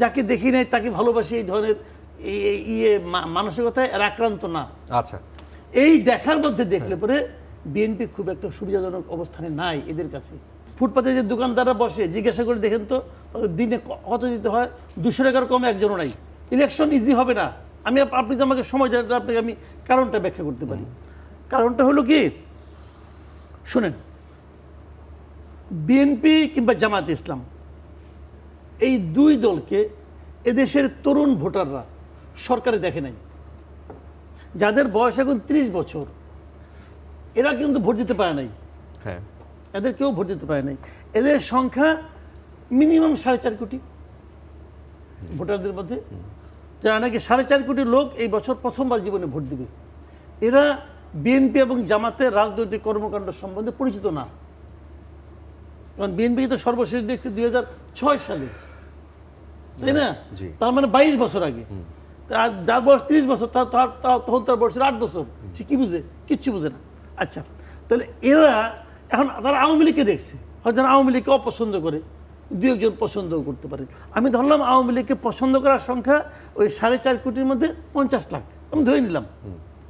যাকে দেখি নাই তাকে ভালোবাসি, এই ধরনের মানসিকতায় এরা আক্রান্ত না। আচ্ছা, এই দেখার মধ্যে দেখলে পরে বিএনপি খুব একটা সুবিধাজনক অবস্থানে নাই এদের কাছে। ফুটপাতে যে দোকানদাররা বসে জিজ্ঞাসা করে দেখেন তো দিনে কত দিতে হয়, 200 টাকার কমে একজনও নাই। ইলেকশন ইজি হবে না। আপনি তো আমাকে সময় দেন, আপনাকে আমি কারণটা ব্যাখ্যা করতে পারি। কারণটা হলো কি, শুনেন, বিএনপি কিংবা জামায়াতে ইসলাম এই দুই দলকে এদেশের তরুণ ভোটাররা সরকারে দেখে নাই। যাদের বয়স এখন 30 বছর, এরা কিন্তু ভোট দিতে পারে নাই। হ্যাঁ, এদের কেউ ভোট দিতে পারে নাই। এদের সংখ্যা মিনিমাম 4.5 কোটি ভোটারদের মধ্যে, যারা নাকি 4.5 কোটি লোক এই বছর প্রথমবার জীবনে ভোট দিবে। এরা বিএনপি এবং জামাতের রাজনৈতিক কর্মকাণ্ড সম্বন্ধে পরিচিত না। কারণ বিএনপি তো সর্বশেষ দেখছি 2006 সালে, তাই না? তার মানে 22 বছর আগে। যার বয়স 30 বছর তখন তার বয়স 8 বছর, সে কি বুঝে? কিচ্ছু বুঝে না। আচ্ছা, তাহলে এরা এখন তারা আওয়ামী লীগকে দেখছে, হয়তো আওয়ামী লীগকে অপছন্দ করে, 2-1 জন পছন্দও করতে পারে। আমি ধরলাম আওয়ামী লীগকে পছন্দ করার সংখ্যা ওই 4.5 কোটির মধ্যে 50 লাখ, আমি ধরে নিলাম,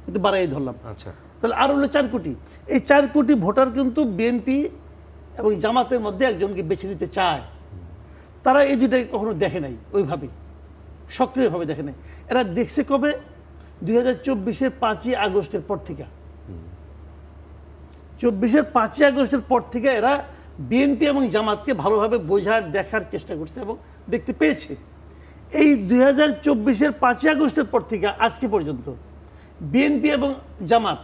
একটু বাড়াই ধরলাম। আচ্ছা, তাহলে আর হলো 4 কোটি। এই 4 কোটি ভোটার কিন্তু বিএনপি এবং জামাতের মধ্যে একজনকে বেছে নিতে চায়। তারা এই দুটাকে কখনো দেখে নাই, ওইভাবে সক্রিয়ভাবে দেখে নাই। এরা দেখছে কবে? 2024-এর 5ই আগস্টের পর থেকে। 24-এর 5ই আগস্টের পর থেকে এরা বিএনপি এবং জামাতকে ভালোভাবে বোঝার, দেখার চেষ্টা করছে এবং দেখতে পেয়েছে। এই 2024-এর 5ই আগস্টের পর থেকে আজকে পর্যন্ত বিএনপি এবং জামাত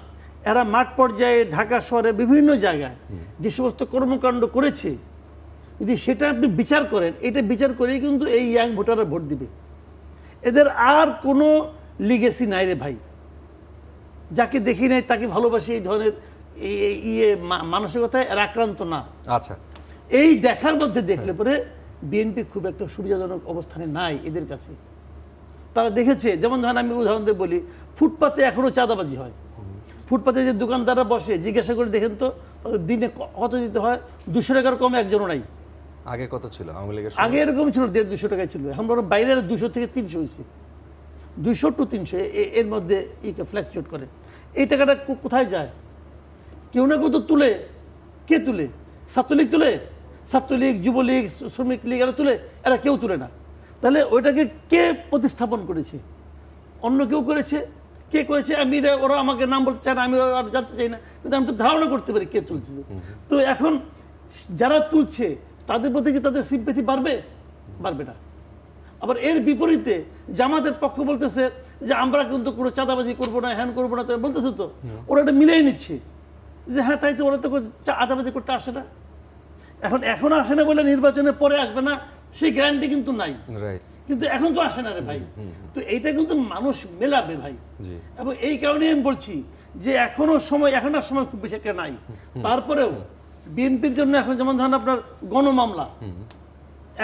এরা মাঠ পর্যায়ে, ঢাকা শহরে বিভিন্ন জায়গায় যে সমস্ত কর্মকাণ্ড করেছে, যদি সেটা আপনি বিচার করেন, এটা বিচার করেই কিন্তু এই ইয়াং ভোটাররা ভোট দিবে। এদের আর কোনো লিগেসি নাই রে ভাই। যাকে দেখি নাই তাকে ভালোবাসি, এই ধরনের মানসিকতায় এরা আক্রান্ত না। আচ্ছা, এই দেখার মধ্যে দেখলে পরে বিএনপি খুব একটা সুবিধাজনক অবস্থানে নাই এদের কাছে। তারা দেখেছে, যেমন ধরেন আমি উদাহরণ দিয়ে বলি, ফুটপাতে এখনো চাঁদাবাজি হয়। ফুটপাতে যে দোকানদাররা বসে জিজ্ঞাসা করে দেখেন তো দিনে কত দিতে হয়, 200 টাকার কমে একজনও নাই। আগে কত ছিল আওয়ামী লীগের? আগে এরকম ছিল 150-200 টাকায় ছিল। এখন বড় বাইরে 200 থেকে 300 হয়েছে, 200 to 300 এর মধ্যে ফ্ল্যাকচুয়েট করে। এই টাকাটা কোথায় যায়? কেউ না কেউ তো তুলে। কে তুলে? ছাত্রলীগ তুলে, ছাত্রলীগ, যুবলীগ, শ্রমিক লীগ, এরা তুলে? এরা কেউ তুলে না। তাহলে ওইটাকে কে প্রতিস্থাপন করেছে? অন্য কেউ করেছে। কে করেছে? ওরা আমাকে নাম বলতে চায় না, আমি আর জানতে চাই না, কিন্তু আমি তো ধারণা করতে পারি কে তুলছে। তো এখন যারা তুলছে তাদের প্রতি কি তাদের সিম্পেথি বাড়বে? বাড়বে না। আবার এর বিপরীতে জামাতের পক্ষ বলতেছে যে আমরা কিন্তু কোনো চাঁদাবাজি করবো না, হ্যান করবো না, বলতেছে তো ওরা এটা মিলিয়ে নিচ্ছে যে হ্যাঁ তাই তো, ওরা তো চাঁদাবাজি করতে আসে না। এখন আসে না বলে নির্বাচনের পরে আসবে না সেই গ্যারান্টি কিন্তু নাই। কিন্তু এখন তো আসে না রে ভাই। তো এইটা কিন্তু মানুষ মেলাবে ভাই। এবং এই কারণে আমি বলছি যে এখন আর সময় খুব বেশি একটা নাই। তারপরেও বিএনপির জন্য এখন যেমন ধরেন আপনার গণমামলা,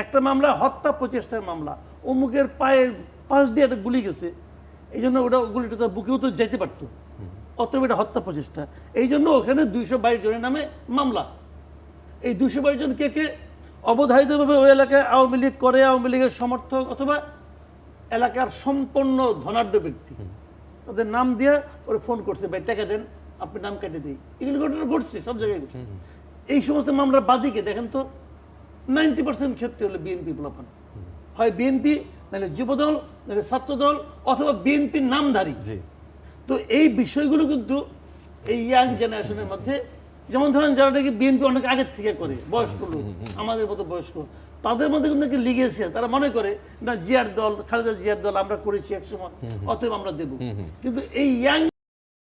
একটা মামলা হত্যা প্রচেষ্টার মামলা, অমুকের পায়ের পাশ দিয়ে একটা গুলি গেছে, এই জন্য ওটা গুলিটা তো বুকেও তো যেতে পারতো, অতএব এটা হত্যা প্রচেষ্টা। এই জন্য ওখানে 222 জনের নামে মামলা। এই 222 জন কে কে? অবধারিতভাবে ওই এলাকায় আওয়ামী লীগ করে, আওয়ামী লীগের সমর্থক অথবা এলাকার সম্পন্ন ধনাঢ্য ব্যক্তি, তাদের নাম দিয়ে ওরা ফোন করছে, ভাই টাকা দেন, আপনি নাম কেটে দিই। এগুলো ঘটনা ঘটছে, সব জায়গায় ঘটছে। এই সমস্ত মামলার বাদীকে দেখেন তো 90% ক্ষেত্রে হলো বিএনপি প্লাপান, হয় বিএনপি, নাহলে যুবদল, নাহলে ছাত্রদল, অথবা বিএনপির নামধারী। তো এই বিষয়গুলো কিন্তু এই ইয়াং জেনারেশনের মধ্যে, যেমন ধরেন যারা নাকি বিএনপি অনেক আগের থেকে করে, বয়স্ক লোক, আমাদের মতো বয়স্ক, তাদের মধ্যে কিন্তু নাকি লিগেছে। তারা মনে করে না জিয়ার দল, খালেদা জিয়ার দল আমরা করেছি একসময়, অতএব আমরা দেবো। কিন্তু এই ইয়াং